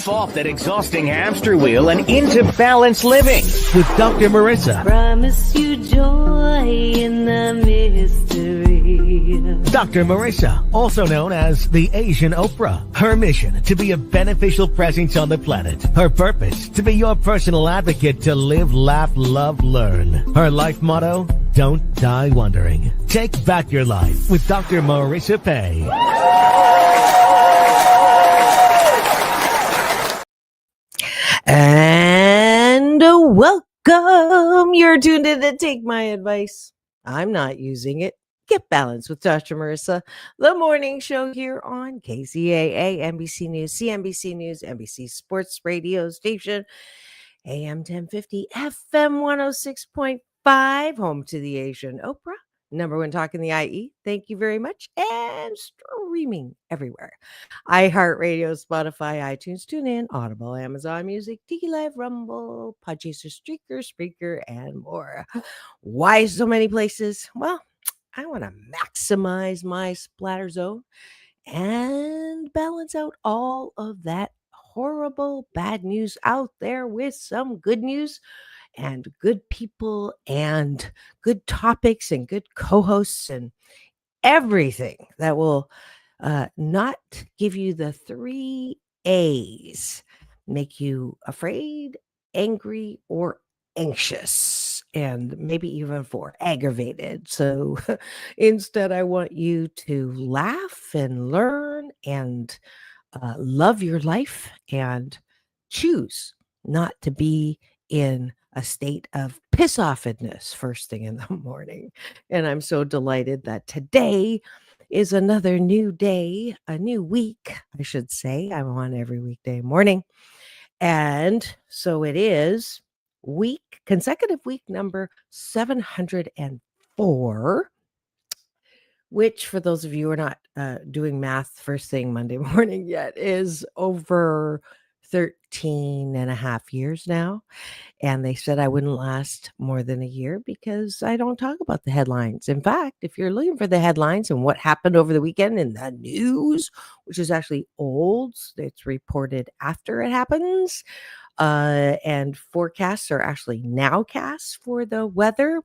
Jump off that exhausting hamster wheel and into balanced living with Dr. Marissa. Promise you joy in the mystery. Dr. Marissa, also known as the Asian Oprah. Her mission, to be a beneficial presence on the planet. Her purpose, to be your personal advocate to live, laugh, love, learn. Her life motto, don't die wondering. Take back your life with Dr. Marissa Pay. And welcome. You're tuned in to Take My Advice. I'm not using it. Get Balanced with Dr. Marissa, the morning show here on KCAA, NBC News, CNBC News, NBC Sports Radio Station, AM 1050, FM 106.5, home to the Asian Oprah, number one talk in the IE. Thank you very much. And streaming everywhere. iHeartRadio, Spotify, iTunes, TuneIn, Audible, Amazon Music, Tiki Live, Rumble, Podchaser, Streaker, Spreaker, and more. Why so many places? Well, I want to maximize my splatter zone and balance out all of that horrible bad news out there with some good news and good people and good topics and good co-hosts and everything that will not give you the 3 A's, make you afraid, angry, or anxious, and maybe even 4, aggravated. So instead, I want you to laugh and learn and love your life and choose not to be in a state of piss-offedness first thing in the morning. And I'm so delighted that today is another new day, a new week, I should say. I'm on every weekday morning. And so it is consecutive week number 704, which for those of you who are not doing math first thing Monday morning yet is over 13 and a half years now. And they said I wouldn't last more than a year because I don't talk about the headlines. In fact, if you're looking for the headlines and what happened over the weekend in the news, which is actually old, it's reported after it happens, and forecasts are actually nowcasts for the weather,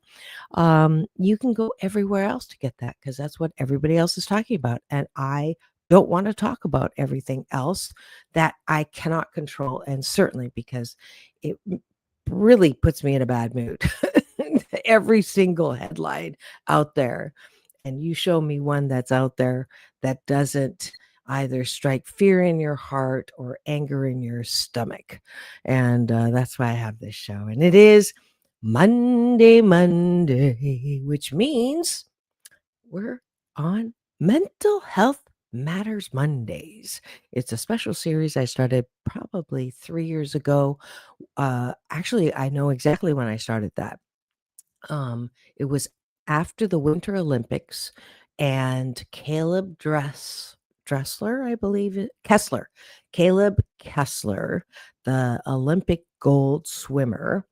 you can go everywhere else to get that because that's what everybody else is talking about. And I don't want to talk about everything else that I cannot control. And certainly because it really puts me in a bad mood. Every single headline out there. And you show me one that's out there that doesn't either strike fear in your heart or anger in your stomach. And that's why I have this show. And it is Monday, which means we're on Mental Health Matters Mondays. It's a special series I started probably 3 years ago. Actually, I know exactly when I started that. It was after the Winter Olympics, and Caleb Dressler, I believe Caleb Kessler, the Olympic gold swimmer,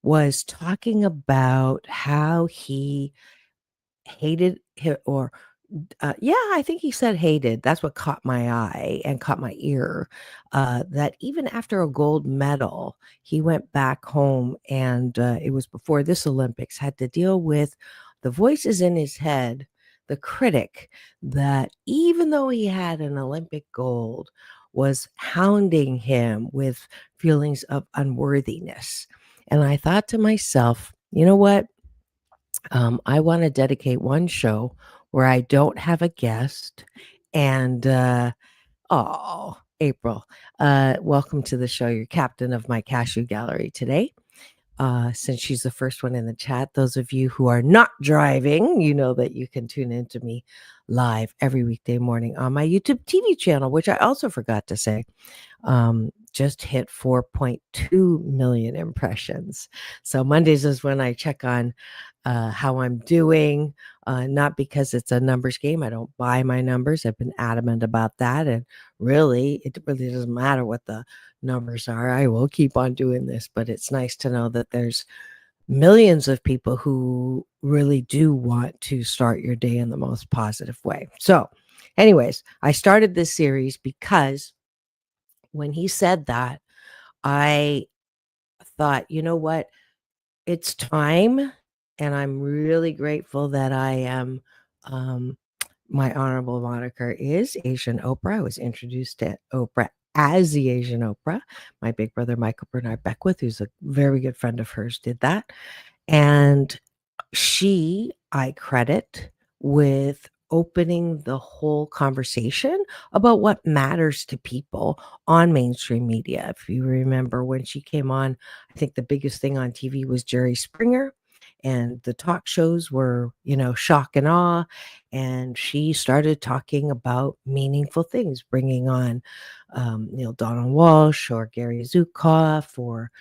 was talking about how he hated I think he said hated. That's what caught my eye and caught my ear. That even after a gold medal, he went back home and it was before this Olympics, had to deal with the voices in his head, the critic that even though he had an Olympic gold, was hounding him with feelings of unworthiness. And I thought to myself, you know what? I want to dedicate one show where I don't have a guest. And, April, welcome to the show. You're captain of my cashew gallery today. Since she's the first one in the chat, those of you who are not driving, you know that you can tune in to me live every weekday morning on my YouTube TV channel, which I also forgot to say, just hit 4.2 million impressions. So Mondays is when I check on how I'm doing, not because it's a numbers game. I don't buy my numbers. I've been adamant about that. And really, it really doesn't matter what the numbers are. I will keep on doing this, but it's nice to know that there's millions of people who really do want to start your day in the most positive way. So anyways, I started this series because when he said that, I thought, you know what? It's time. And I'm really grateful that I am. Um, my honorable moniker is Asian Oprah. I was introduced to Oprah as the Asian Oprah. My big brother, Michael Bernard Beckwith, who's a very good friend of hers, did that. And she, I credit with opening the whole conversation about what matters to people on mainstream media. If you remember when she came on, I think the biggest thing on TV was Jerry Springer, and the talk shows were, shock and awe. And she started talking about meaningful things, bringing on, Donald Walsh or Gary Zukav or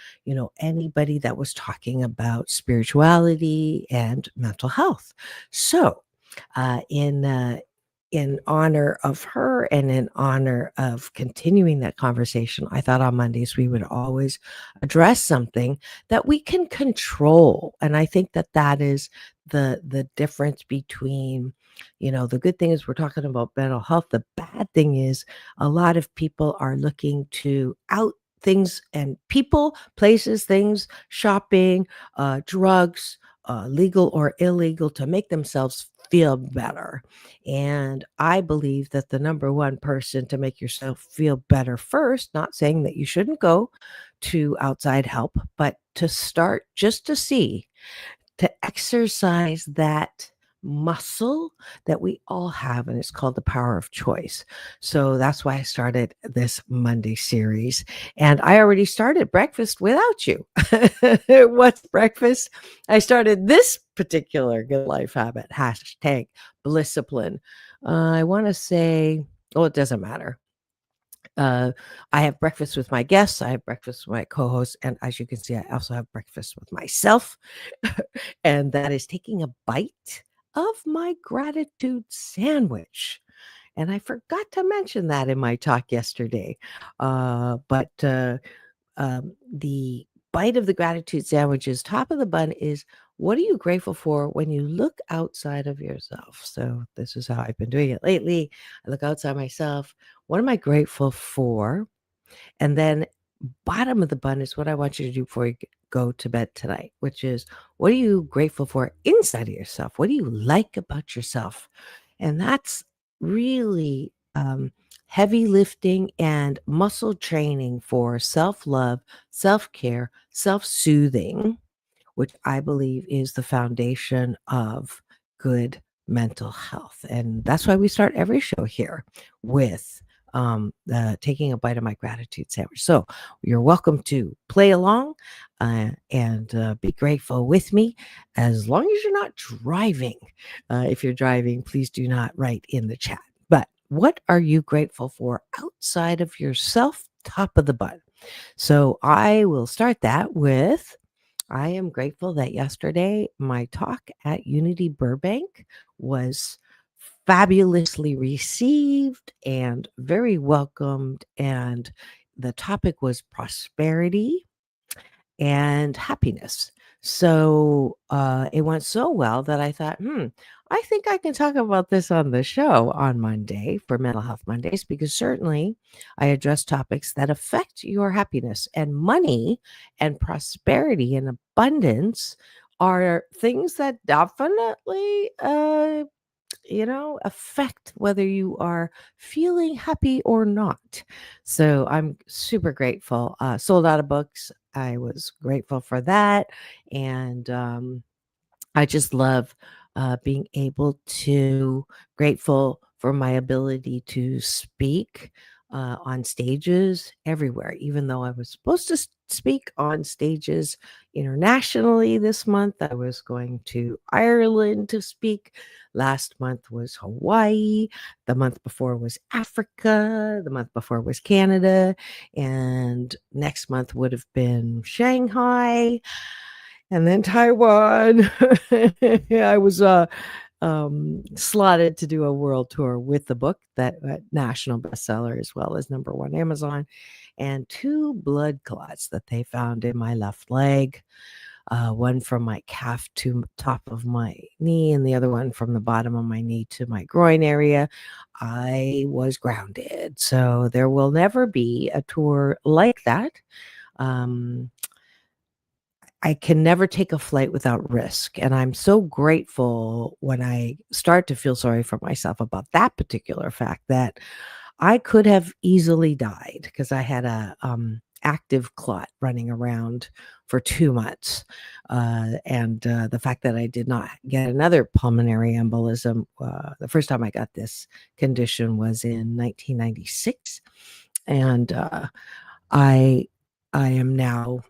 anybody that was talking about spirituality and mental health. So, in honor of her and in honor of continuing that conversation, I thought on Mondays we would always address something that we can control. And I think that that is the difference between, the good thing is we're talking about mental health. The bad thing is a lot of people are looking to out things and people, places, things, shopping, drugs, legal or illegal, to make themselves feel better. And I believe that the number one person to make yourself feel better first, not saying that you shouldn't go to outside help, but to start just to see, to exercise that muscle that we all have, and it's called the power of choice. So that's why I started this Monday series, and I already started breakfast without you. What's breakfast? I started this particular good life habit, hashtag Blisscipline. I want to say, oh, it doesn't matter. I have breakfast with my guests. I have breakfast with my co-hosts, and as you can see, I also have breakfast with myself, and that is taking a bite of my gratitude sandwich. And I forgot to mention that in my talk yesterday, but the bite of the gratitude sandwich's top of the bun is, what are you grateful for when you look outside of yourself? So this is how I've been doing it lately. I look outside myself. What am I grateful for? And then bottom of the bun is what I want you to do before you go to bed tonight, which is, what are you grateful for inside of yourself? What do you like about yourself? And that's really heavy lifting and muscle training for self love, self care, self soothing, which I believe is the foundation of good mental health. And that's why we start every show here with taking a bite of my gratitude sandwich. So you're welcome to play along and be grateful with me, as long as you're not driving. If you're driving, please do not write in the chat. But what are you grateful for outside of yourself? Top of the bun. So I will start that with, I am grateful that yesterday my talk at Unity Burbank was fabulously received and very welcomed. And the topic was prosperity and happiness. So it went so well that I thought, I think I can talk about this on the show on Monday for Mental Health Mondays, because certainly I address topics that affect your happiness, and money and prosperity and abundance are things that definitely affect whether you are feeling happy or not. So I'm super grateful. Sold out of books. I was grateful for that. And I just love being able to, grateful for my ability to speak on stages everywhere, even though I was supposed to speak on stages internationally this month. I was going to Ireland to speak. Last month was Hawaii. The month before was Africa. The month before was Canada. And next month would have been Shanghai and then Taiwan. I was slotted to do a world tour with the book, that national bestseller, as well as number one Amazon, and 2 blood clots that they found in my left leg. one from my calf to top of my knee, and the other one from the bottom of my knee to my groin area. I was grounded. So there will never be a tour like that. Um, I can never take a flight without risk. And I'm so grateful when I start to feel sorry for myself about that particular fact that I could have easily died because I had a active clot running around for 2 months. And the fact that I did not get another pulmonary embolism, the first time I got this condition was in 1996. And I I am now,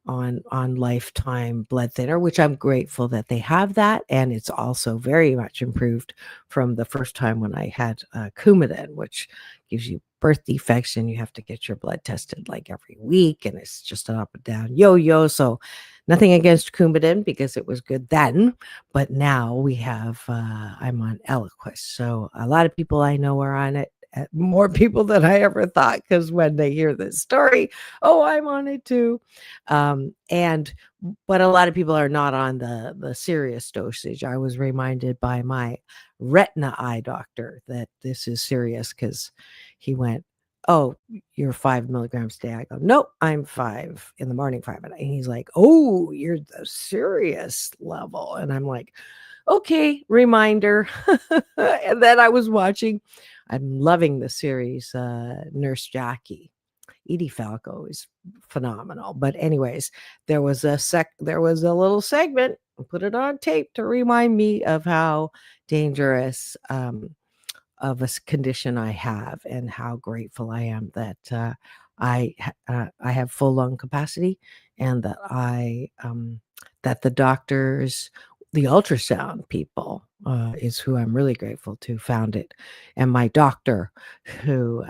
on lifetime blood thinner, which I'm grateful that they have that, and it's also very much improved from the first time when I had Coumadin, which gives you birth defects, and you have to get your blood tested like every week, and it's just an up and down yo-yo. So nothing against Coumadin because it was good then, but now I'm on Eliquis. So a lot of people I know are on it. More people than I ever thought, because when they hear this story, oh, I'm on it too. But a lot of people are not on the serious dosage. I was reminded by my retina eye doctor that this is serious because he went, "Oh, you're 5 milligrams a day." I go, "Nope, I'm 5 in the morning, 5 at night." And he's like, "Oh, you're the serious level." And I'm like, "Okay, reminder." And then I was watching. I'm loving the series, Nurse Jackie. Edie Falco is phenomenal. But anyways, there was a little segment, I put it on tape to remind me of how dangerous of a condition I have, and how grateful I am that I have full lung capacity, and that the doctors, the ultrasound people, is who I'm really grateful to found it, and my doctor, who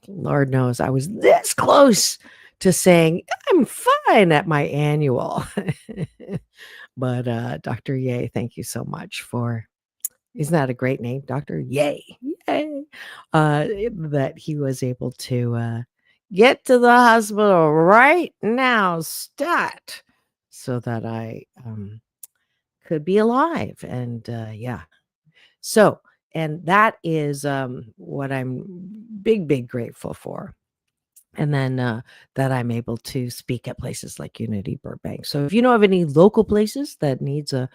Lord knows I was this close to saying I'm fine at my annual. But Dr. Ye, thank you so much for, isn't that a great name? Dr. Yay. Yay. That he was able to get to the hospital right now, stat, so that I could be alive. And yeah. So, and that is what I'm big grateful for. And then that I'm able to speak at places like Unity Burbank. So if you know of any local places that needs a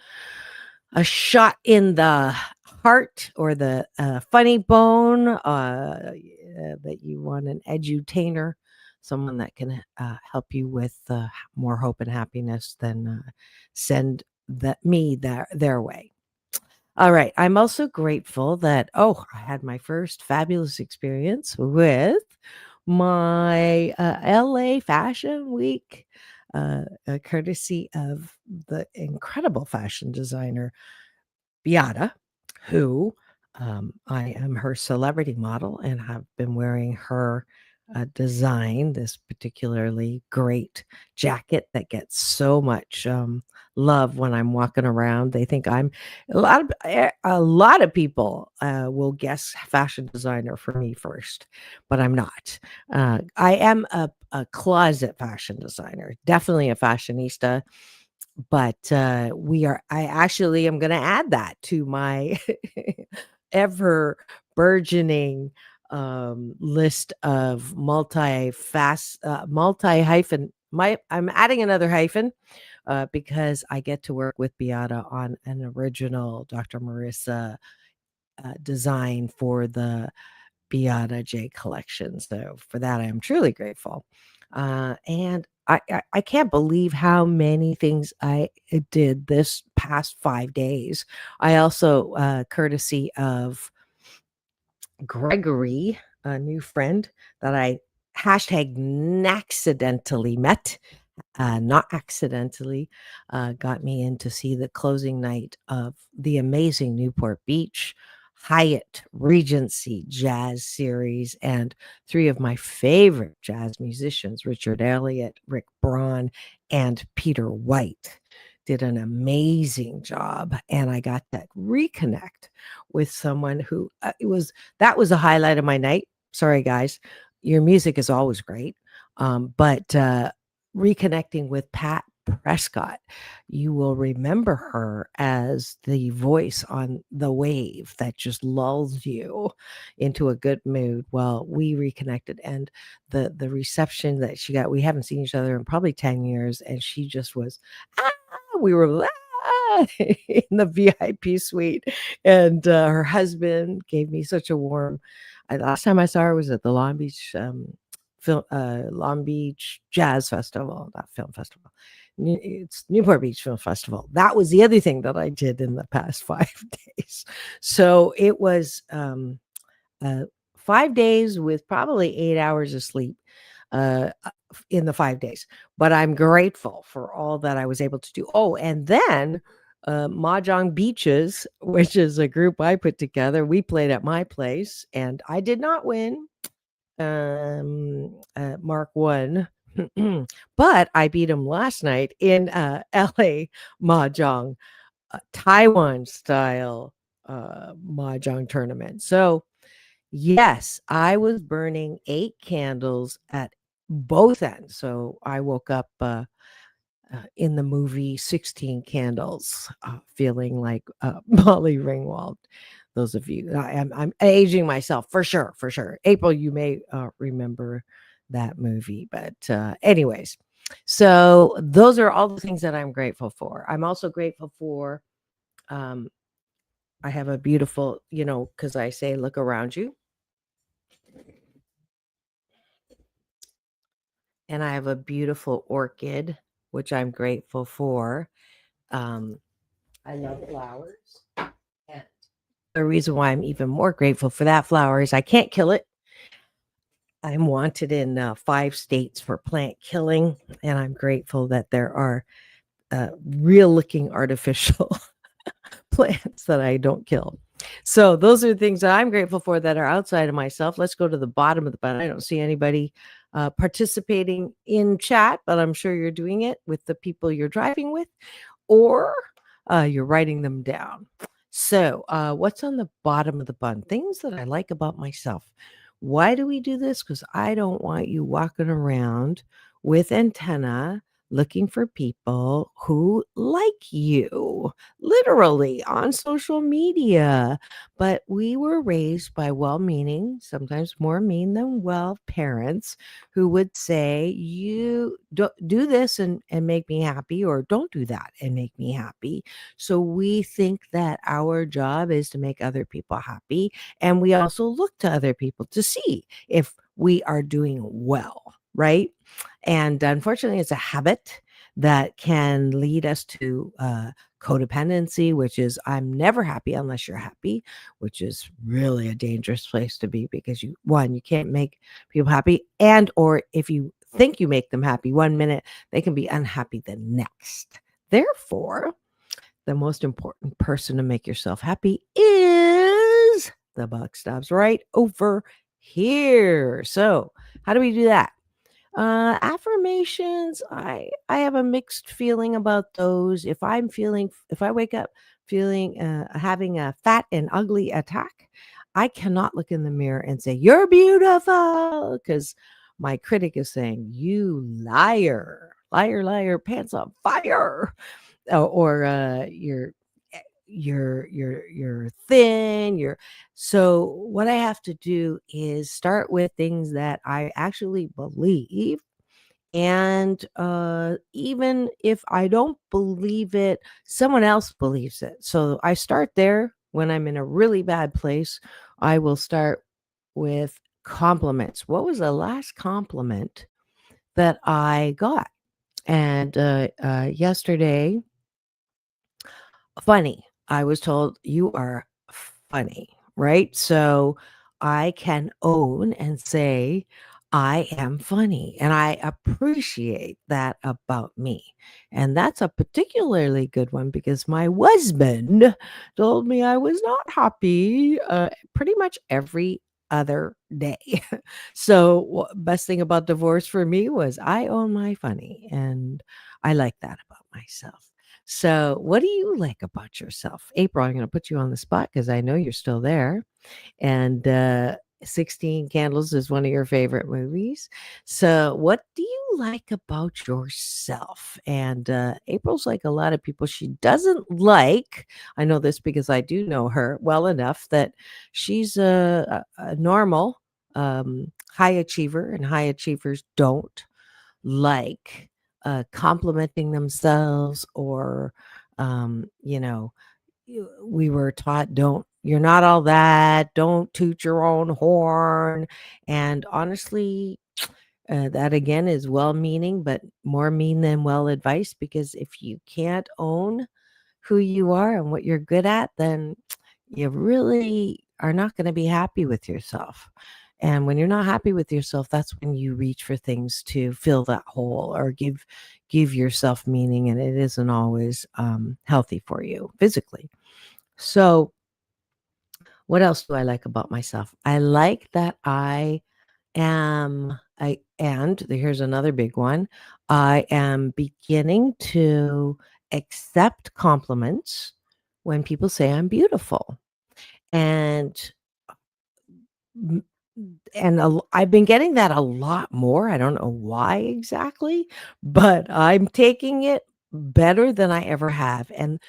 shot in the heart or the funny bone, that you want an edutainer, someone that can help you with more hope and happiness, then send their way. All right. I'm also grateful that, I had my first fabulous experience with my LA Fashion Week, courtesy of the incredible fashion designer Beata, who I am her celebrity model and have been wearing her design, this particularly great jacket that gets so much love when I'm walking around. They think I'm a lot of people will guess fashion designer for me first, but I'm not. I am a closet fashion designer, definitely a fashionista, but I actually am going to add that to my ever burgeoning list of I'm adding another hyphen because I get to work with Beata on an original Dr. Marissa design for the Beata J collection. So for that, I am truly grateful. And I can't believe how many things I did this past 5 days. I also, courtesy of Gregory, a new friend that I #accidentally met, not accidentally, got me in to see the closing night of the amazing Newport Beach Hyatt Regency Jazz Series, and 3 of my favorite jazz musicians, Richard Elliott, Rick Braun, and Peter White, did an amazing job. And I got to reconnect with someone who that was a highlight of my night. Sorry, guys. Your music is always great. But reconnecting with Pat Prescott. You will remember her as the voice on the wave that just lulls you into a good mood. Well, we reconnected, and the reception that she got, we haven't seen each other in probably 10 years, and she just was, ah, we were in the VIP suite, and her husband gave me such a warm. Last time I saw her was at the Long Beach Long Beach Jazz Festival, not film festival. It's Newport Beach Film Festival. That was the other thing that I did in the past 5 days. So it was 5 days with probably 8 hours of sleep in the 5 days. But I'm grateful for all that I was able to do. Oh, and then Mahjong Beaches, which is a group I put together. We played at my place, and I did not win. Mark won, but I beat him last night in LA Mahjong, Taiwan style Mahjong tournament. So, yes, I was burning 8 candles at both ends. So I woke up in the movie 16 Candles, feeling like Molly Ringwald. Those of you, I'm aging myself for sure, for sure. April, you may remember that movie, but anyways, so those are all the things that I'm grateful for. I'm also grateful for. I have a beautiful, because I say look around you, and I have a beautiful orchid, which I'm grateful for. I love flowers. And the reason why I'm even more grateful for that flower is I can't kill it. I'm wanted in 5 states for plant killing, and I'm grateful that there are real looking artificial plants that I don't kill. So those are things that I'm grateful for that are outside of myself. Let's go to the bottom of the button. I don't see anybody participating in chat, but I'm sure you're doing it with the people you're driving with, or you're writing them down. So what's on the bottom of the bun? Things that I like about myself. Why do we do this? Because I don't want you walking around with antenna looking for people who like you, literally on social media. But we were raised by well meaning, sometimes more mean than well parents who would say, you do this and make me happy, or don't do that and make me happy. So we think that our job is to make other people happy. And we also look to other people to see if we are doing well, right? And unfortunately, it's a habit that can lead us to codependency, which is I'm never happy unless you're happy, which is really a dangerous place to be, because you can't make people happy, and or if you think you make them happy 1 minute, they can be unhappy the next. Therefore, the most important person to make yourself happy is the buck stops right over here. So how do we do that? Affirmations, I have a mixed feeling about those. If I wake up feeling having a fat and ugly attack, I cannot look in the mirror and say you're beautiful, because my critic is saying you liar, liar, liar, pants on fire, or you're thin. So what I have to do is start with things that I actually believe, and even if I don't believe it, someone else believes it. So I start there. When I'm in a really bad place, I will start with compliments. What was the last compliment that I got? And yesterday, funny. I was told you are funny, right? So I can own and say I am funny, and I appreciate that about me. And that's a particularly good one because my husband told me I was not happy pretty much every other day. So best thing about divorce for me was I own my funny, and I like that about myself. So, what do you like about yourself? April, I'm going to put you on the spot because I know you're still there. And 16 Candles is one of your favorite movies. So, what do you like about yourself? And April's like a lot of people. She doesn't like, I know this because I do know her well enough that she's a normal high achiever, and high achievers don't like complimenting themselves or, you know, we were taught don't you're not all that, don't toot your own horn. And honestly, that again is well meaning but more mean than well advice, because if you can't own who you are and what you're good at, then you really are not going to be happy with yourself. And when you're not happy with yourself, that's when you reach for things to fill that hole or give yourself meaning, and it isn't always healthy for you physically. So, what else do I like about myself? I like that and here's another big one. I am beginning to accept compliments when people say I'm beautiful. And m- I've been getting that a lot more. I don't know why exactly, but I'm taking it better than I ever have. And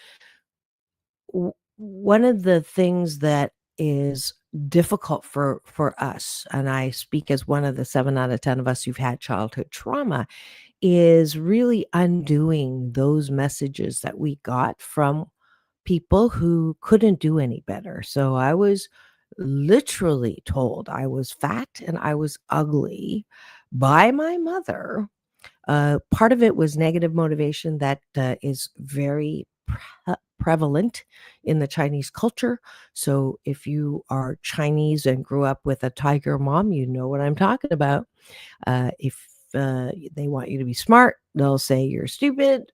one of the things that is difficult for us, and I speak as one of the 7 out of 10 of us who've had childhood trauma, is really undoing those messages that we got from people who couldn't do any better. So I was literally told I was fat and I was ugly by my mother. Part of it was negative motivation that is very prevalent in the Chinese culture. So if you are Chinese and grew up with a tiger mom, you know what I'm talking about. If they want you to be smart, they'll say you're stupid.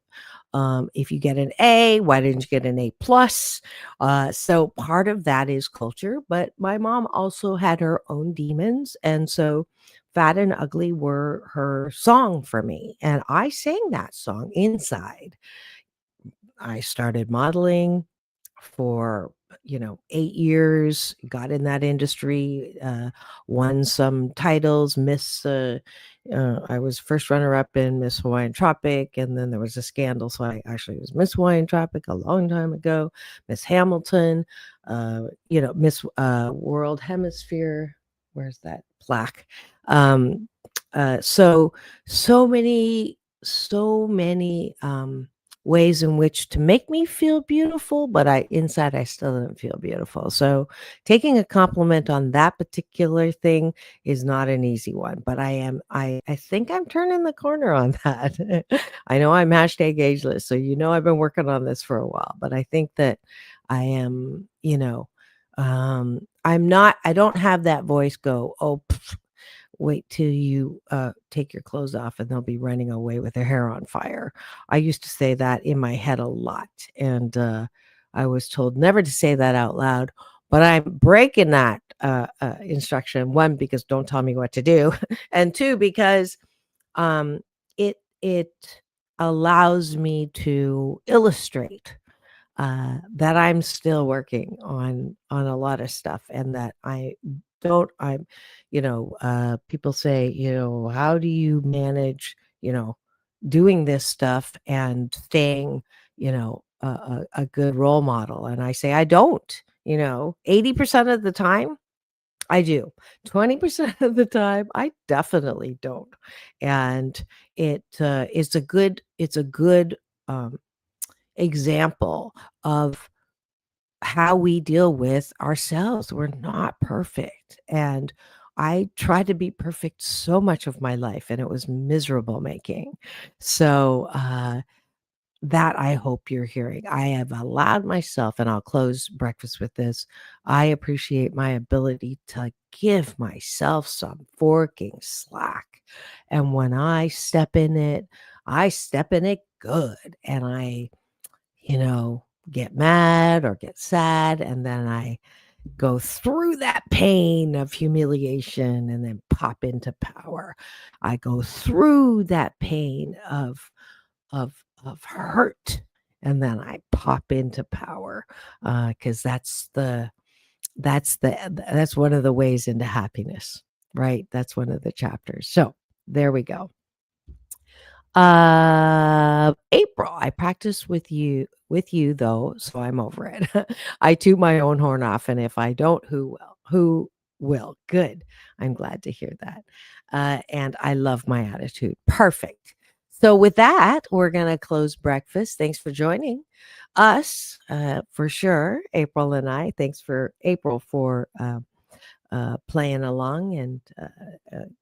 If you get an A, why didn't you get an A plus? So part of that is culture, but my mom also had her own demons. And so Fat and Ugly were her song for me. And I sang that song inside. I started modeling for 8 years, got in that industry, won some titles. I was first runner up in Miss Hawaiian Tropic, and then there was a scandal, so I actually was Miss Hawaiian Tropic a long time ago. Miss Hamilton, Miss World Hemisphere. Where's that plaque? um so so many ways in which to make me feel beautiful, but I still didn't feel beautiful. So taking a compliment on that particular thing is not an easy one, but I think I'm turning the corner on that. I know I'm hashtag ageless, so I've been working on this for a while, but I think that I am, I don't have that voice go, oh, wait till you take your clothes off and they'll be running away with their hair on fire. I used to say that in my head a lot. And I was told never to say that out loud. But I'm breaking that instruction. One, because don't tell me what to do. And two, because um, it allows me to illustrate that I'm still working on a lot of stuff, and that I'm people say, how do you manage, doing this stuff and staying, a good role model? And I say I don't. 80% of the time I do. 20% of the time I definitely don't. And it's a good um example of how we deal with ourselves. We're not perfect. And I tried to be perfect so much of my life, and it was miserable making. So, that I hope you're hearing. I have allowed myself, and I'll close breakfast with this. I appreciate my ability to give myself some forking slack. And when I step in it good. And I get mad or get sad, and then I go through that pain of humiliation and then pop into power. I go through that pain of hurt, and then I pop into power, because that's that's one of the ways into happiness, right? That's one of the chapters. So there we go. April, I practiced with you though, so I'm over it. I toot my own horn off, and if I don't, who will? Who will? Good. I'm glad to hear that. And I love my attitude. Perfect. So with that, we're gonna close breakfast. Thanks for joining us, for sure, April and I. Thanks for April for playing along and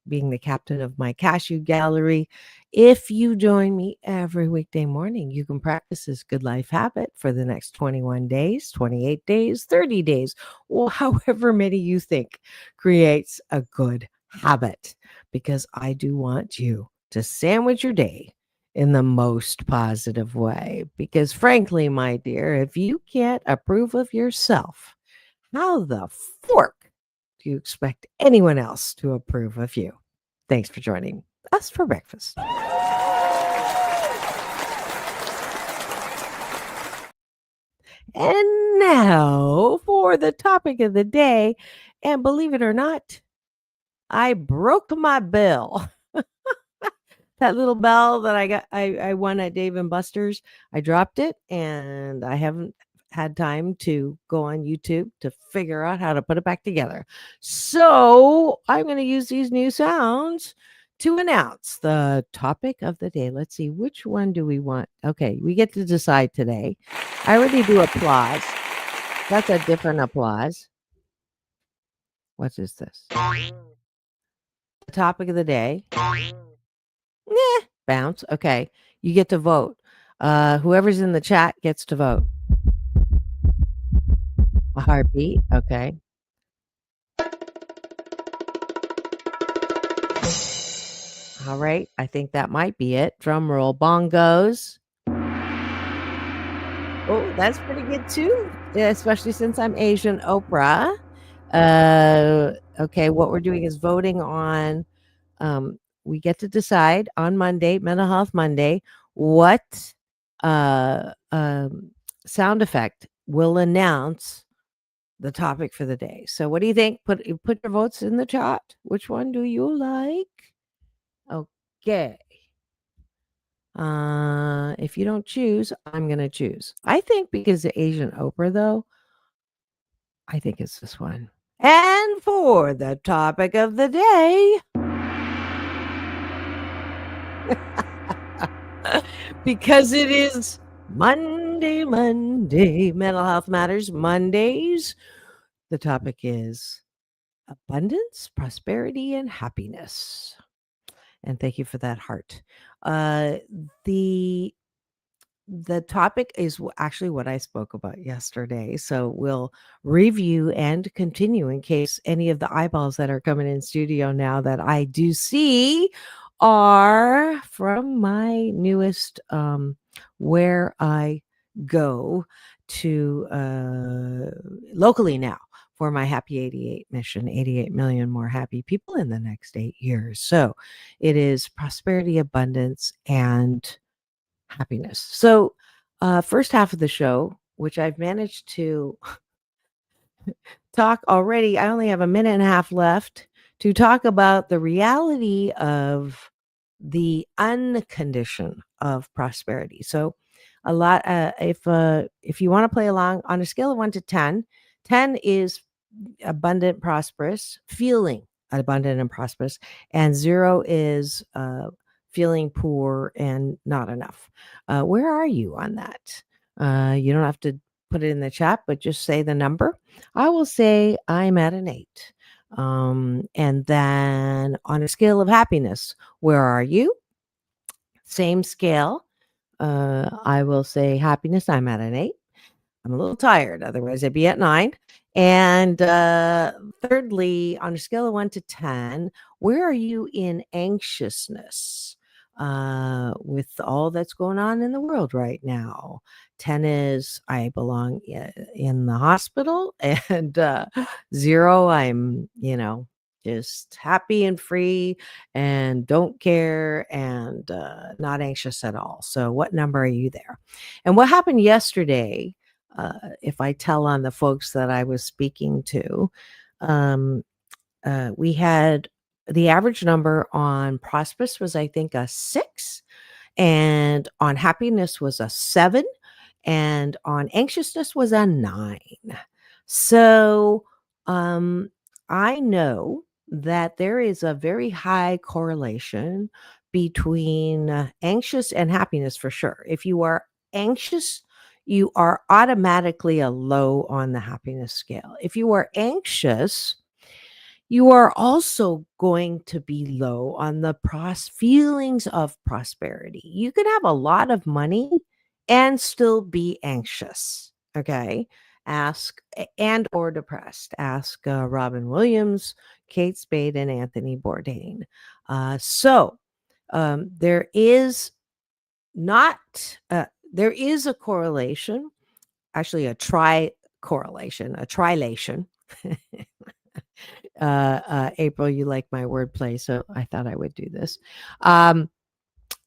being the captain of my cashew gallery. If you join me every weekday morning, you can practice this good life habit for the next 21 days, 28 days, 30 days, or however many you think creates a good habit. Because I do want you to sandwich your day in the most positive way. Because frankly, my dear, if you can't approve of yourself, how the fork do you expect anyone else to approve of you? Thanks for joining us for breakfast. And now for the topic of the day. And believe it or not, I broke my bell. That little bell that I won at Dave and Buster's. I dropped it, and I haven't had time to go on YouTube to figure out how to put it back together. So I'm going to use these new sounds to announce the topic of the day. Let's see, which one do we want? Okay, we get to decide today. I already do applause. That's a different applause. What is this? The topic of the day. Bounce. Okay. You get to vote. Whoever's in the chat gets to vote. A heartbeat. Okay. All right. I think that might be it. Drum roll. Bongos. Oh, that's pretty good too. Yeah, especially since I'm Asian Oprah. Okay. What we're doing is voting on, we get to decide on Monday, Mental Health Monday, what sound effect will announce the topic for the day. So what do you think? Put your votes in the chat. Which one do you like? Okay. If you don't choose, I'm gonna choose. I think because the Asian Oprah, though, I think it's this one. And for the topic of the day, because it is Monday, Mental Health Matters Mondays. The topic is abundance, prosperity, and happiness. And thank you for that heart. The topic is actually what I spoke about yesterday. So we'll review and continue in case any of the eyeballs that are coming in studio now that I do see are from my newest where I go to locally now for my Happy 88 mission, 88 million more happy people in the next 8 years. So it is prosperity, abundance, and happiness. So first half of the show, which I've managed to talk already, I only have a minute and a half left to talk about the reality of the uncondition of prosperity. So a lot, if you want to play along on a scale of 1 to 10, 10 is abundant, prosperous, feeling abundant and prosperous, and 0 is feeling poor and not enough. Where are you on that? You don't have to put it in the chat, but just say the number. I will say I'm at an 8. And then on a scale of happiness, where are you? Same scale. I will say happiness, I'm at an 8. I'm a little tired. Otherwise, I'd be at 9. And thirdly, on a scale of 1 to 10, where are you in anxiousness with all that's going on in the world right now? 10 is I belong in the hospital, and 0, I'm, just happy and free and don't care and not anxious at all. So what number are you there? And what happened yesterday if I tell on the folks that I was speaking to, um, we had the average number on prosperous was, I think, a 6, and on happiness was a 7, and on anxiousness was a 9. So, um, I know that there is a very high correlation between anxious and happiness for sure. If you are anxious, you are automatically a low on the happiness scale. If you are anxious, you are also going to be low on the feelings of prosperity. You could have a lot of money and still be anxious. Okay. And or depressed. Ask Robin Williams, Kate Spade, and Anthony Bourdain. There is not, there is a correlation, actually a correlation, a trilation. April, you like my wordplay, so I thought I would do this.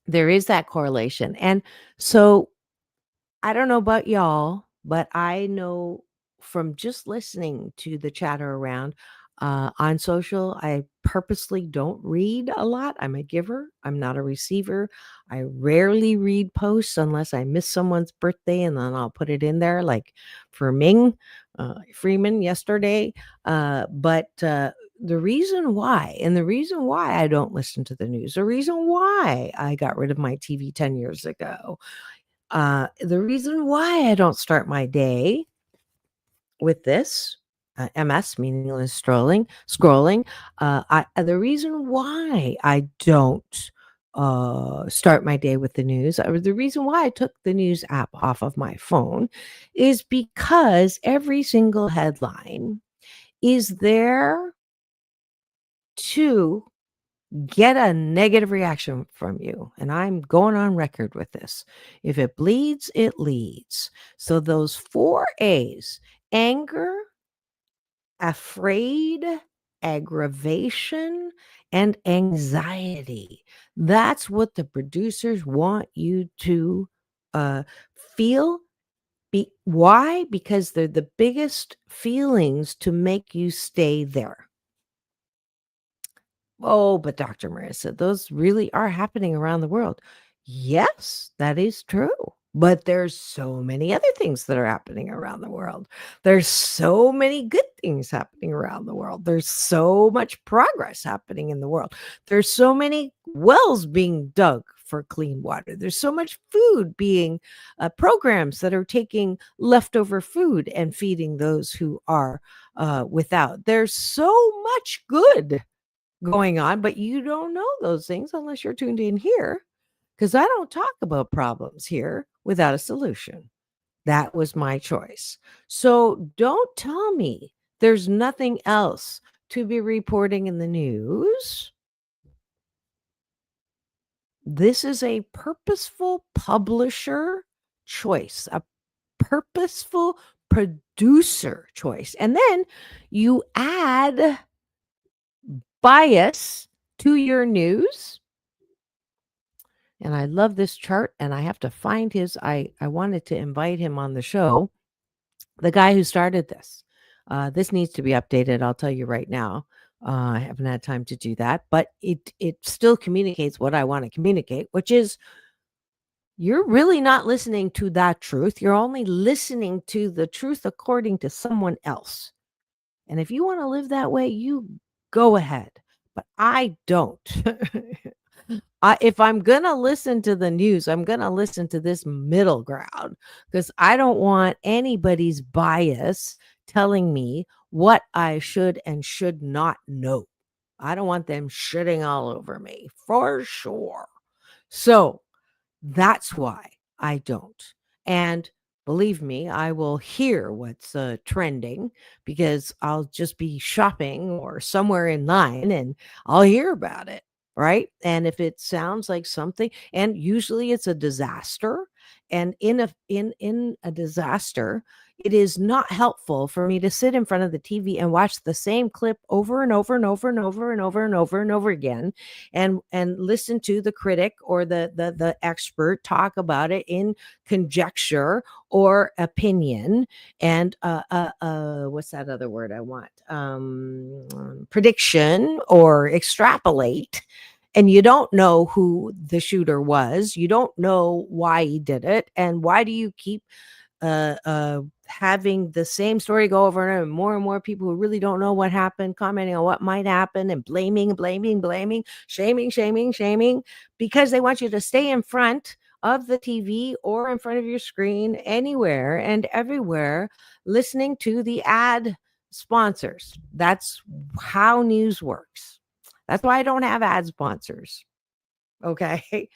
There is that correlation. And so I don't know about y'all, but I know from just listening to the chatter around on social, I purposely don't read a lot. I'm a giver, I'm not a receiver. I rarely read posts unless I miss someone's birthday, and then I'll put it in there, like for Ming Freeman yesterday. But the reason why, and the reason why I don't listen to the news, the reason why I got rid of my TV 10 years ago, the reason why I don't start my day with this MS, meaningless scrolling. The reason why I don't start my day with the news, or the reason why I took the news app off of my phone, is because every single headline is there to get a negative reaction from you. And I'm going on record with this. If it bleeds, it leads. So those 4 A's: anger, afraid, aggravation, and anxiety. That's what the producers want you to feel. Why? Because they're the biggest feelings to make you stay there. Oh, but Dr. Marissa, those really are happening around the world. Yes, that is true. But there's so many other things that are happening around the world. There's so many good things happening around the world. There's so much progress happening in the world. There's so many wells being dug for clean water. There's so much food being programs that are taking leftover food and feeding those who are without. There's so much good going on, but you don't know those things unless you're tuned in here, because I don't talk about problems here without a solution. That was my choice. So don't tell me there's nothing else to be reporting in the news. This is a purposeful publisher choice, a purposeful producer choice. And then you add bias to your news. And I love this chart, and I have to find his. I wanted to invite him on the show, the guy who started this. This needs to be updated. I'll tell you right now. I haven't had time to do that, but it still communicates what I want to communicate, which is you're really not listening to that truth. You're only listening to the truth according to someone else. And if you want to live that way, you go ahead. But I don't. If I'm going to listen to the news, I'm going to listen to this middle ground, because I don't want anybody's bias telling me what I should and should not know. I don't want them shitting all over me, for sure. So that's why I don't. And believe me, I will hear what's trending, because I'll just be shopping or somewhere in line and I'll hear about it. Right. And if it sounds like something, and usually it's a disaster, And in a disaster, it is not helpful for me to sit in front of the TV and watch the same clip over and over and over and over and over and over and over again, and listen to the critic or the expert talk about it in conjecture or opinion and what's that other word I want? Prediction or extrapolate. And you don't know who the shooter was. You don't know why he did it. And why do you keep having the same story go over and more people who really don't know what happened, commenting on what might happen and blaming, shaming, because they want you to stay in front of the TV or in front of your screen anywhere and everywhere, listening to the ad sponsors. That's how news works. That's why I don't have ad sponsors. Okay.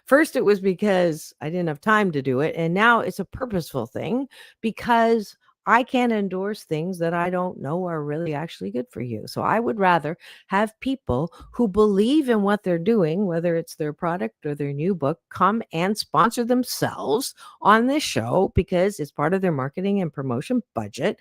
First, it was because I didn't have time to do it. And now it's a purposeful thing because I can't endorse things that I don't know are really actually good for you. So I would rather have people who believe in what they're doing, whether it's their product or their new book, come and sponsor themselves on this show because it's part of their marketing and promotion budget.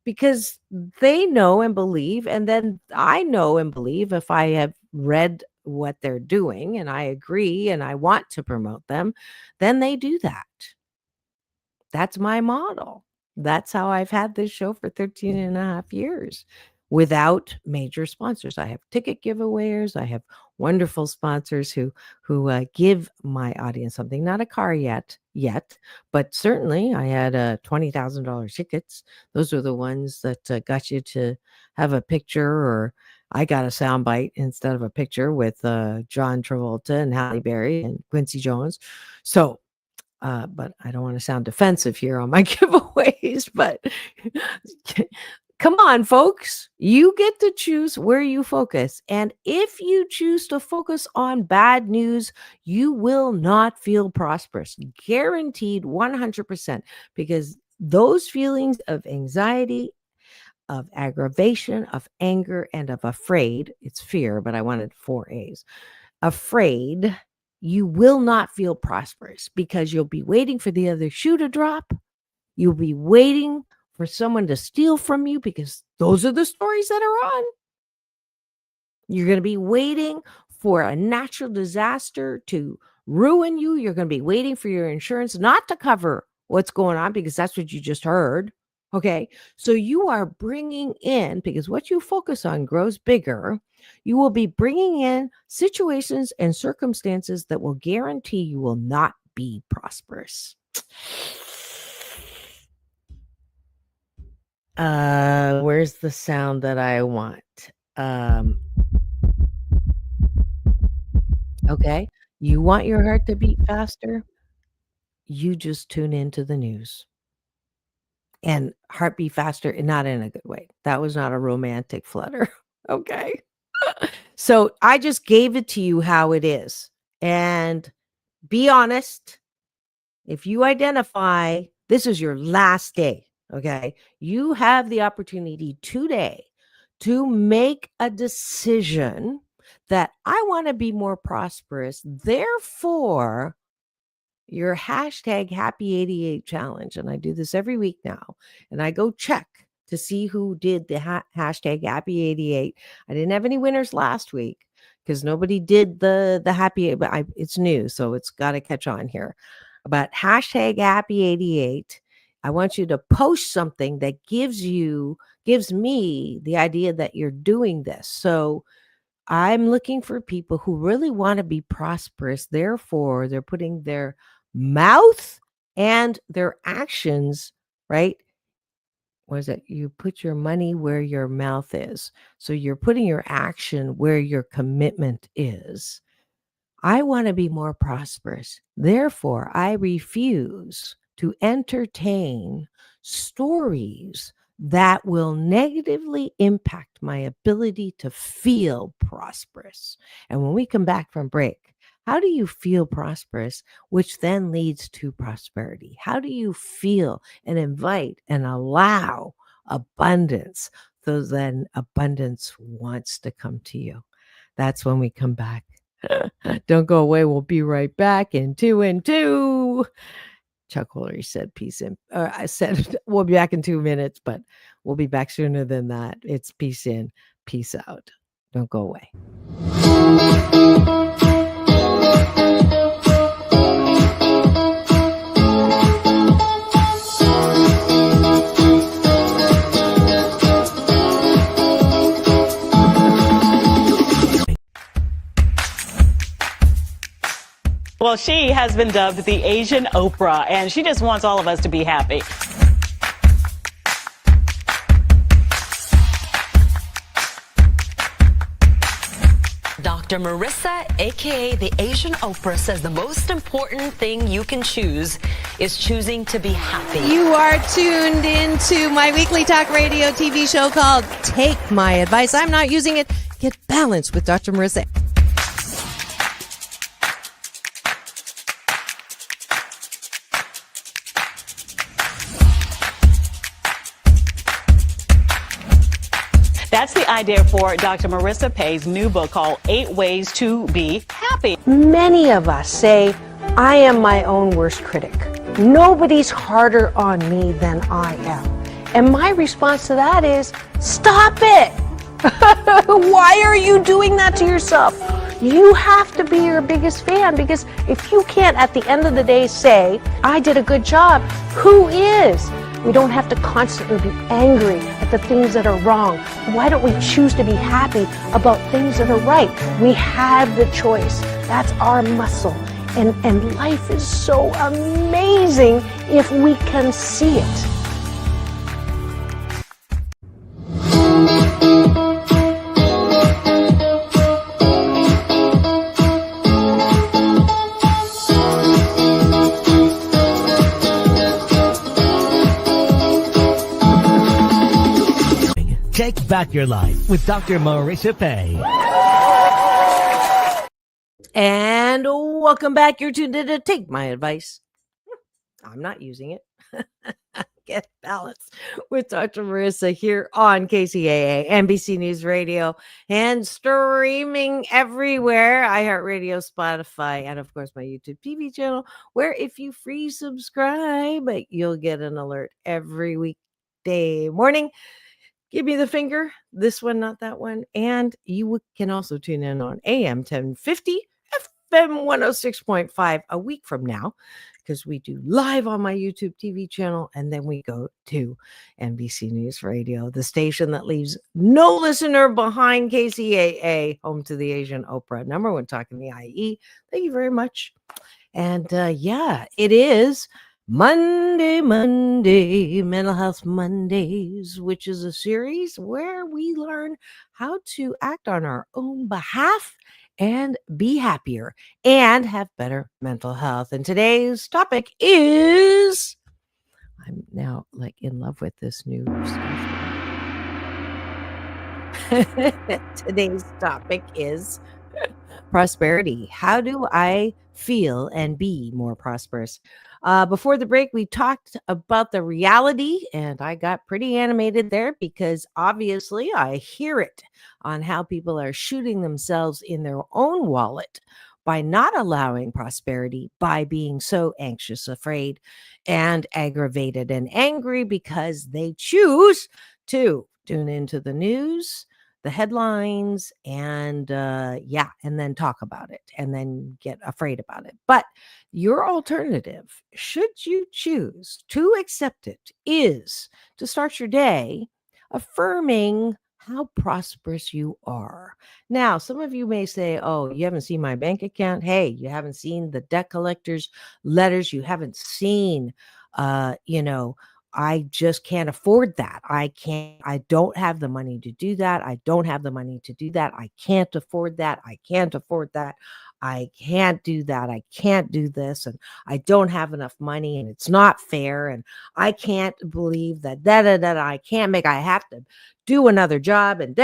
Because they know and believe, and then I know and believe if I have read what they're doing and I agree and I want to promote them, then they do that. That's my model. That's how I've had this show for 13 and a half years without major sponsors. I have ticket giveaways. I have wonderful sponsors who give my audience something, not a car yet, but certainly I had $20,000 tickets. Those are the ones that got you to have a picture, or I got a soundbite instead of a picture with John Travolta and Halle Berry and Quincy Jones. So but I don't want to sound defensive here on my giveaways, but come on, folks. You get to choose where you focus. And if you choose to focus on bad news, you will not feel prosperous. Guaranteed 100%, because those feelings of anxiety, of aggravation, of anger, and of afraid, it's fear, but I wanted 4 A's. Afraid, you will not feel prosperous because you'll be waiting for the other shoe to drop. You'll be waiting for someone to steal from you because those are the stories that are on. You're going to be waiting for a natural disaster to ruin you. You're going to be waiting for your insurance not to cover what's going on because that's what you just heard. Okay. So you are bringing in, because what you focus on grows bigger, you will be bringing in situations and circumstances that will guarantee you will not be prosperous. Where's the sound that I want? Okay. You want your heart to beat faster? You just tune into the news. And heart beat faster, and not in a good way. That was not a romantic flutter. Okay. So I just gave it to you how it is. And be honest. If you identify this is your last day, okay, you have the opportunity today to make a decision that I want to be more prosperous. Therefore, your hashtag happy 88 challenge. And I do this every week now. And I go check to see who did the hashtag happy 88. I didn't have any winners last week because nobody did the happy, but it's new. So it's got to catch on here. But hashtag happy 88. I want you to post something that gives me the idea that you're doing this. So I'm looking for people who really want to be prosperous. Therefore, they're putting their mouth and their actions, right? What is it? You put your money where your mouth is. So you're putting your action where your commitment is. I want to be more prosperous. Therefore, I refuse to entertain stories that will negatively impact my ability to feel prosperous. And when we come back from break, how do you feel prosperous, which then leads to prosperity? How do you feel and invite and allow abundance so then abundance wants to come to you? That's when we come back. Don't go away. We'll be right back in 2 and 2. Chuck Woolery said peace in. I said we'll be back in 2 minutes, but we'll be back sooner than that. It's peace in, peace out. Don't go away. Well, she has been dubbed the Asian Oprah, and she just wants all of us to be happy. Dr. Marissa, aka the Asian Oprah, says the most important thing you can choose is choosing to be happy. You are tuned into my weekly talk radio TV show called Take My Advice. I'm not using it. Get balanced with Dr. Marissa. That's the idea for Dr. Marissa Pay's new book called 8 Ways to Be Happy. Many of us say, I am my own worst critic. Nobody's harder on me than I am. And my response to that is, stop it! Why are you doing that to yourself? You have to be your biggest fan, because if you can't at the end of the day say, I did a good job, who is? We don't have to constantly be angry at the things that are wrong. Why don't we choose to be happy about things that are right? We have the choice. That's our muscle. And life is so amazing if we can see it. Take back your life with Dr. Marissa Pay. And welcome back. You're tuned in to Take My Advice. I'm not using it. Get balanced with Dr. Marissa here on KCAA, NBC News Radio, and streaming everywhere. iHeartRadio, Spotify, and of course my YouTube TV channel, where if you free subscribe, you'll get an alert every weekday morning. Give me the finger, this one, not that one. And you can also tune in on AM 1050, FM 106.5 a week from now, because we do live on my YouTube TV channel. And then we go to NBC News Radio, the station that leaves no listener behind. KCAA, home to the Asian Oprah, number one talk in the IE. Thank you very much. And yeah, it is Monday, Mental Health Mondays, which is a series where we learn how to act on our own behalf and be happier and have better mental health. And today's topic is, I'm now like in love with this new stuff. Today's topic is prosperity. How do I feel and be more prosperous? Before the break, we talked about the reality, and I got pretty animated there because obviously I hear it on how people are shooting themselves in their own wallet by not allowing prosperity, by being so anxious, afraid, and aggravated and angry because they choose to tune into the news, the headlines, and and then talk about it and then get afraid about it. But your alternative, should you choose to accept it, is to start your day affirming how prosperous you are. Now, some of you may say, oh, you haven't seen my bank account. Hey, you haven't seen the debt collector's letters. You haven't seen, I just can't afford that. I don't have the money to do that. I don't have the money to do that. I can't afford that. I can't afford that. I can't do that. I can't do this. And I don't have enough money and it's not fair. And I can't believe that I have to do another job and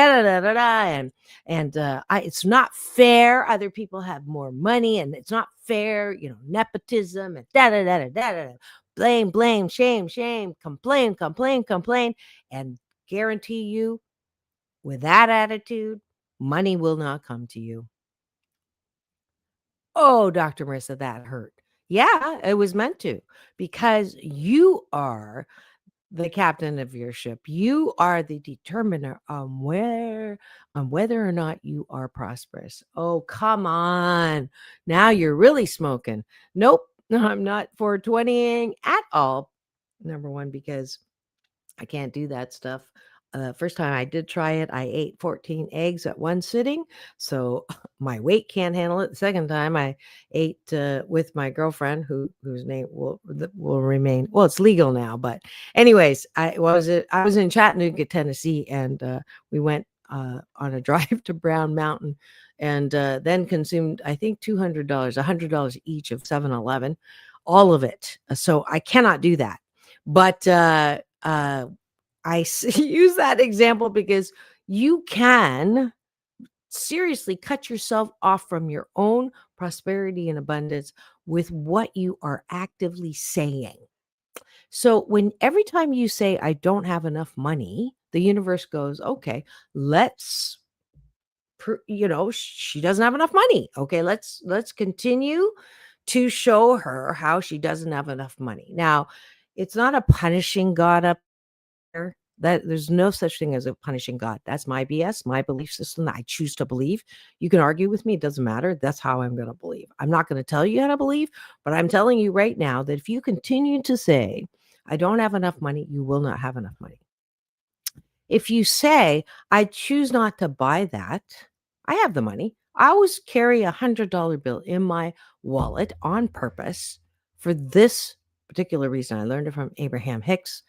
it's not fair. Other people have more money and it's not fair, nepotism and blame, shame, complain, and guarantee you, with that attitude, money will not come to you. Oh, Dr. Marissa, that hurt. Yeah, it was meant to, because you are the captain of your ship. You are the determiner on whether or not you are prosperous. Oh, come on. Now you're really smoking. Nope, I'm not 420ing at all. Number one, because I can't do that stuff. First time I did try it, I ate 14 eggs at one sitting. So my weight can't handle it. The second time I ate with my girlfriend, whose name will remain. Well, it's legal now, but anyways, I was in Chattanooga, Tennessee, and we went on a drive to Brown Mountain, and then consumed, I think, $200, $100 each of 7-Eleven, all of it. So I cannot do that. But use that example because you can seriously cut yourself off from your own prosperity and abundance with what you are actively saying. So when every time you say, I don't have enough money, the universe goes, okay, let's, she doesn't have enough money. Okay, let's continue to show her how she doesn't have enough money. Now, it's not a punishing God up there. That there's no such thing as a punishing God. That's my BS, my belief system that I choose to believe. You can argue with me, it doesn't matter. That's how I'm going to believe. I'm not going to tell you how to believe, but I'm telling you right now that if you continue to say, I don't have enough money, you will not have enough money. If you say, I choose not to buy that, I have the money. I always carry $100 bill in my wallet on purpose for this particular reason. I learned it from Abraham Hicks.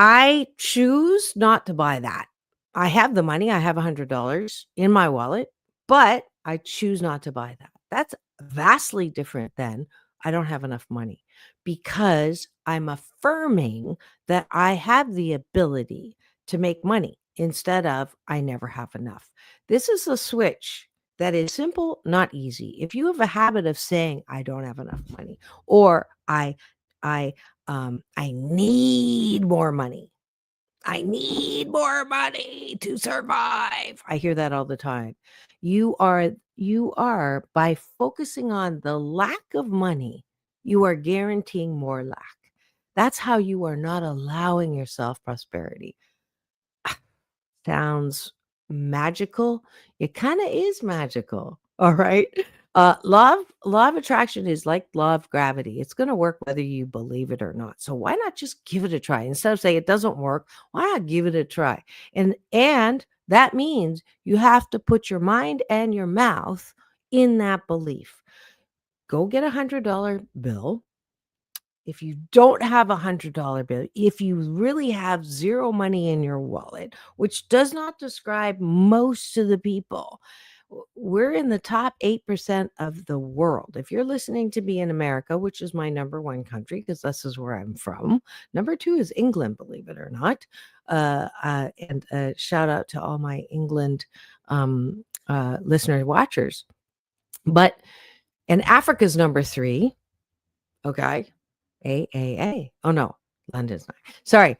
I choose not to buy that. I have the money. I have $100 in my wallet, but I choose not to buy that. That's vastly different than I don't have enough money, because I'm affirming that I have the ability to make money instead of I never have enough. This is a switch that is simple, not easy. If you have a habit of saying I don't have enough money, or I need more money. I need more money to survive. I hear that all the time. You are by focusing on the lack of money, you are guaranteeing more lack. That's how you are not allowing yourself prosperity. Sounds magical. It kind of is magical. All right. Law of attraction is like law of gravity. It's going to work whether you believe it or not. So why not just give it a try? Instead of saying it doesn't work, why not give it a try? And that means you have to put your mind and your mouth in that belief. Go get $100 bill. If you don't have $100 bill, if you really have zero money in your wallet, which does not describe most of the people, we're in the top 8% of the world. If you're listening to me in America, which is my number one country, because this is where I'm from. Number two is England, believe it or not. And shout out to all my England listeners, watchers. And Africa's number 3. Okay. AAA. Oh no, London's not. Sorry.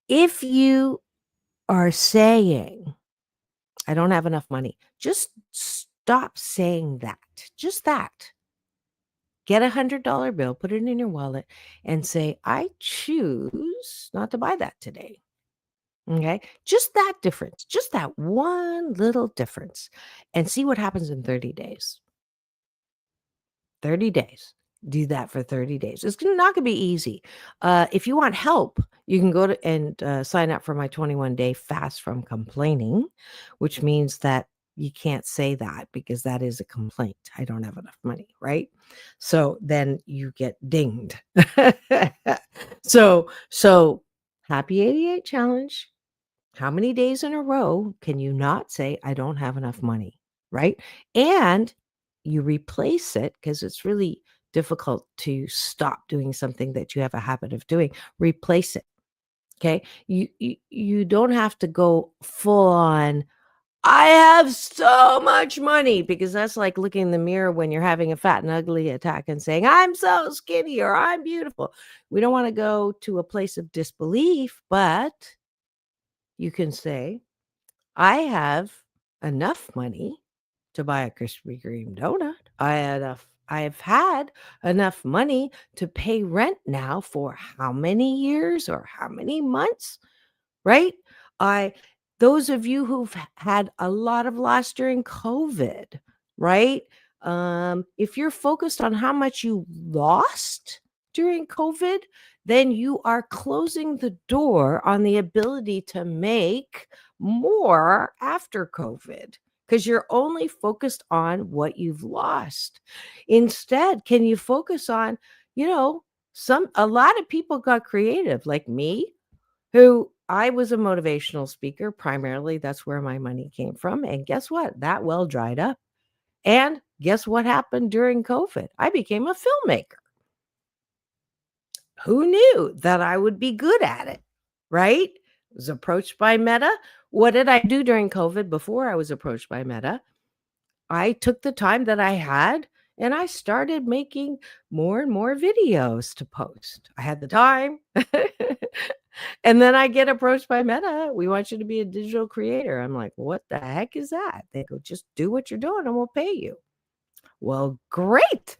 If you are saying, I don't have enough money, just stop saying that. Just that. Get $100 bill, put it in your wallet, and say, I choose not to buy that today. Okay. Just that difference. Just that one little difference. And see what happens in 30 days. 30 days. Do that for 30 days. It's not going to be easy. If you want help, you can go to and sign up for my 21-day fast from complaining, which means that you can't say that because that is a complaint. I don't have enough money, right? So then you get dinged. So happy 88 challenge. How many days in a row can you not say, I don't have enough money, right? And you replace it, because it's really difficult to stop doing something that you have a habit of doing. Replace it. Okay. You don't have to go full on, I have so much money, because that's like looking in the mirror when you're having a fat and ugly attack and saying, I'm so skinny or I'm beautiful. We don't want to go to a place of disbelief, but you can say, I have enough money to buy a Krispy Kreme donut. I've had enough money to pay rent now for how many years or how many months, right? Those of you who've had a lot of loss during COVID, right? If you're focused on how much you lost during COVID, then you are closing the door on the ability to make more after COVID because you're only focused on what you've lost. Instead, can you focus on, a lot of people got creative, like me, who I was a motivational speaker. Primarily, that's where my money came from. And guess what? That well dried up. And guess what happened during COVID? I became a filmmaker. Who knew that I would be good at it, right? Was approached by Meta. What did I do during COVID before I was approached by Meta? I took the time that I had and I started making more and more videos to post. I had the time. And then I get approached by Meta. We want you to be a digital creator. I'm like, what the heck is that? They go, just do what you're doing and we'll pay you. Well, great.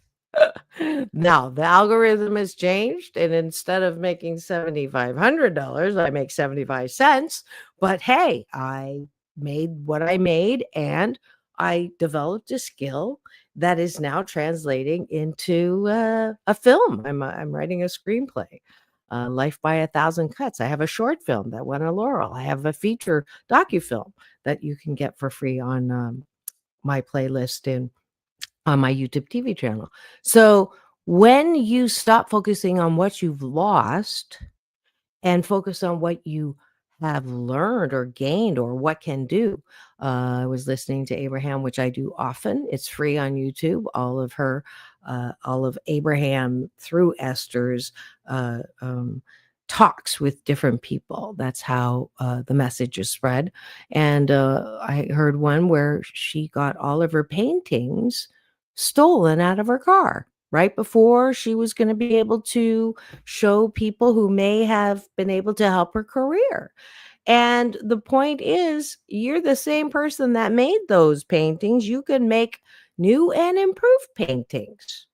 Now the algorithm has changed, and instead of making $7,500, I make 75 cents. But hey, I made what I made, and I developed a skill that is now translating into a film. I'm writing a screenplay. Life by 1,000 Cuts. I have a short film that won a Laurel. I have a feature docufilm that you can get for free on my playlist and on my YouTube TV channel. So when you stop focusing on what you've lost and focus on what you have learned or gained or what can do. I was listening to Abraham, which I do often. It's free on YouTube. All of Abraham through Esther's talks with different people. That's how the message is spread. And I heard one where she got all of her paintings stolen out of her car right before she was going to be able to show people who may have been able to help her career. And the point is, you're the same person that made those paintings. You can make new and improved paintings.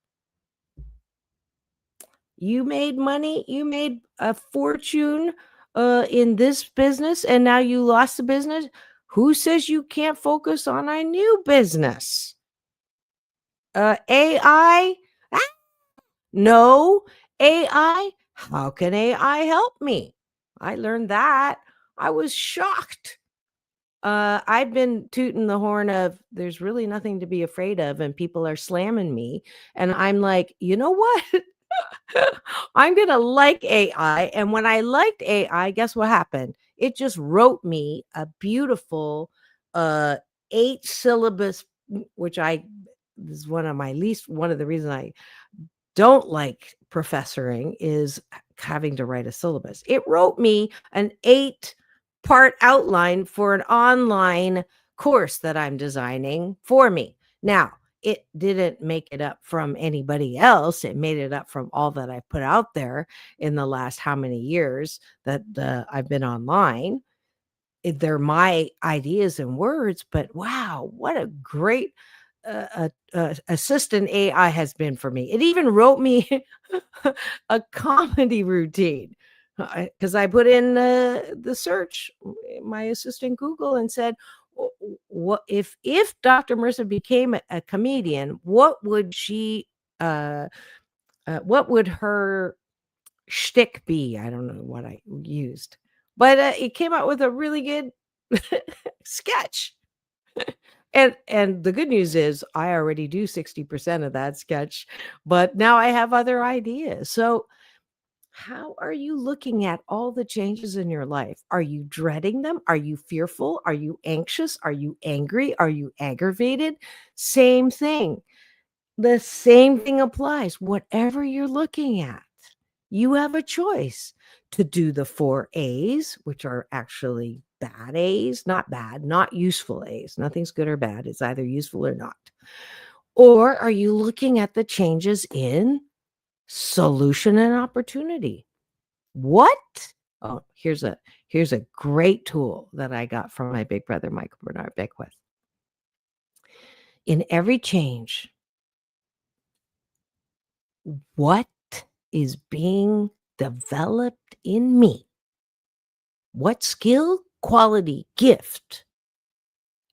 You made money, you made a fortune in this business, and now you lost the business. Who says you can't focus on a new business? AI? No. AI? How can AI help me? I learned that. I was shocked. I've been tooting the horn of there's really nothing to be afraid of, and people are slamming me. And I'm like, you know what? I'm going to like AI. And when I liked AI, guess what happened? It just wrote me a beautiful 8 syllabus, which is one of the reasons I don't like professoring is having to write a syllabus. It wrote me an 8-part outline for an online course that I'm designing for me. Now, it didn't make it up from anybody else. It made it up from all that I put out there in the last how many years that I've been online. They're my ideas and words, but wow, what a great assistant AI has been for me. It even wrote me a comedy routine because I put in the search, my assistant Google, and said, what if Dr. Marissa became a comedian, what would her shtick be? I don't know what I used, but it came out with a really good sketch. And the good news is I already do 60% of that sketch, but now I have other ideas. So how are you looking at all the changes in your life? Are you dreading them? Are you fearful? Are you anxious? Are you angry? Are you aggravated? Same thing. The same thing applies. Whatever you're looking at, you have a choice to do the 4 A's, which are actually bad A's, not useful A's. Nothing's good or bad. It's either useful or not. Or are you looking at the changes in solution and opportunity? What? Oh, here's a great tool that I got from my big brother, Michael Bernard Beckwith. In every change, what is being developed in me? What skill, quality, gift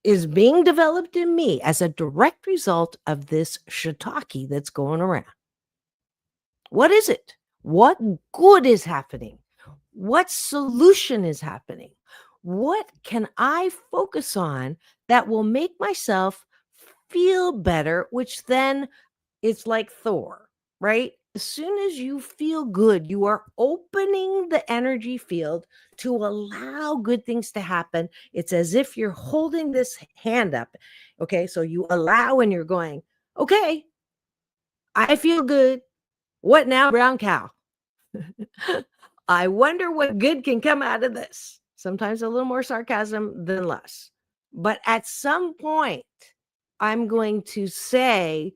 is being developed in me as a direct result of this shiitake that's going around? What is it? What good is happening? What solution is happening? What can I focus on that will make myself feel better, which then it's like Thor, right? As soon as you feel good, you are opening the energy field to allow good things to happen. It's as if you're holding this hand up. Okay. So you allow and you're going, okay, I feel good. What now, brown cow? I wonder what good can come out of this. Sometimes a little more sarcasm than less. But at some point, I'm going to say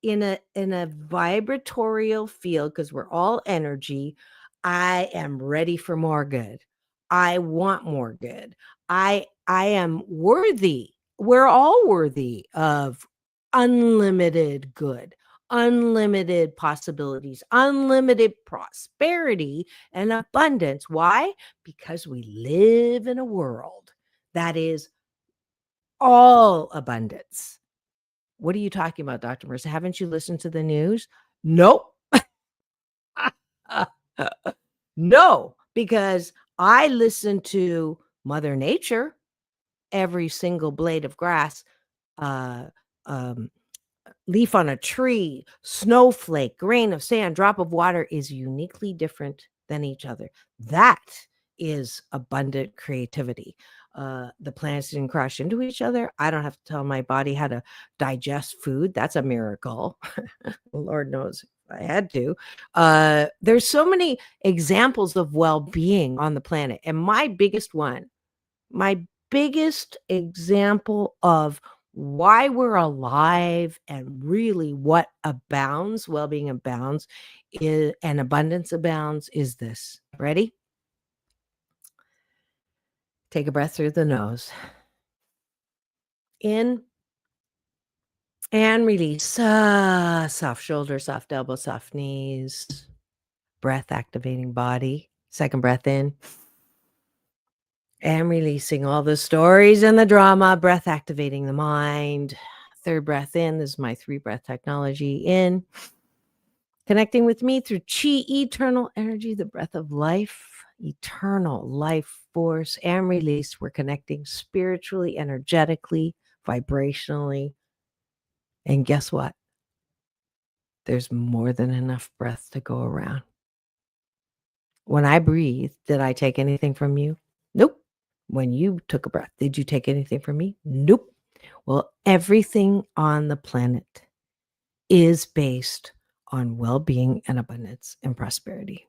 in a vibratorial field, because we're all energy, I am ready for more good. I want more good. I am worthy. We're all worthy of unlimited good, unlimited possibilities, unlimited prosperity and abundance. Why? Because we live in a world that is all abundance. What are you talking about, Dr. Marissa? Haven't you listened to the news? Nope. No, because I listen to Mother Nature, every single blade of grass, uh, um, leaf on a tree, snowflake, grain of sand, drop of water is uniquely different than each other. That is abundant creativity. The planets didn't crash into each other. I don't have to tell my body how to digest food. That's a miracle. Lord knows I had to. There's so many examples of well-being on the planet. And my biggest example of why we're alive and really what abounds, well-being abounds, is, and abundance abounds, is this. Ready? Take a breath through the nose. In and release. Soft shoulders, soft elbows, soft knees. Breath activating body. Second breath in. And releasing all the stories and the drama. Breath activating the mind. Third breath in. This is my 3-breath technology. In. Connecting with me through chi, eternal energy, the breath of life, eternal life force, and release. We're connecting spiritually, energetically, vibrationally. And guess what? There's more than enough breath to go around. When I breathe, did I take anything from you? Nope. When you took a breath, did you take anything from me? Nope. Well, everything on the planet is based on well-being and abundance and prosperity.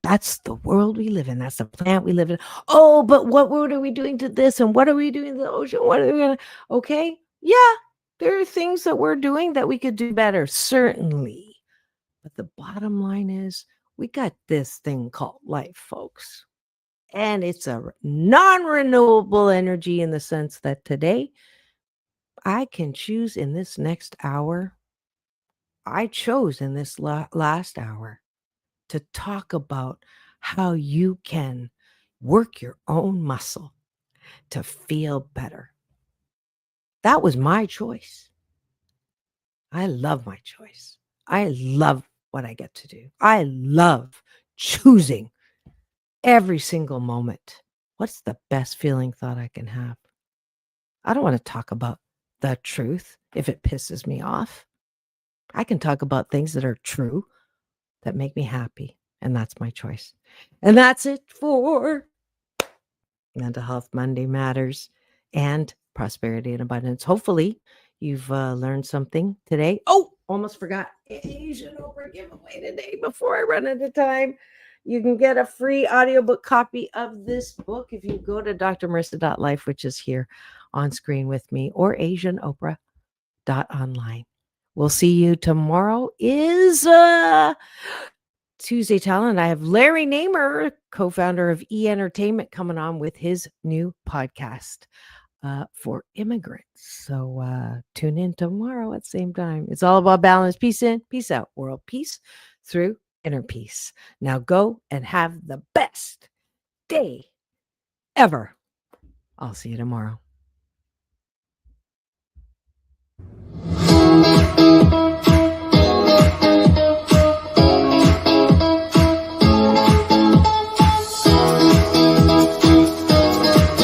That's the world we live in. That's the planet we live in. Oh, but what are we doing to this? And what are we doing to the ocean? What are we going to? Okay. Yeah, there are things that we're doing that we could do better, certainly. But the bottom line is we got this thing called life, folks. And it's a non-renewable energy in the sense that today I can choose in this next hour. I chose in this last hour to talk about how you can work your own muscle to feel better. That was my choice. I love my choice. I love what I get to do. I love choosing every single moment. What's the best feeling thought I can have? I don't want to talk about the truth if it pisses me off. I can talk about things that are true that make me happy. And that's my choice. And that's it for Mental Health Monday Matters and Prosperity and Abundance. Hopefully you've learned something today. Oh, almost forgot. Asian Oprah giveaway today before I run out of time. You can get a free audiobook copy of this book if you go to drmarissa.life, which is here on screen with me, or asianoprah.online. We'll see you tomorrow. Is Tuesday Talent. I have Larry Namer, co-founder of E Entertainment, coming on with his new podcast. for immigrants. So tune in tomorrow at the same time. It's all about balance. Peace in, peace out. World peace through inner peace. Now go and have the best day ever. I'll see you tomorrow.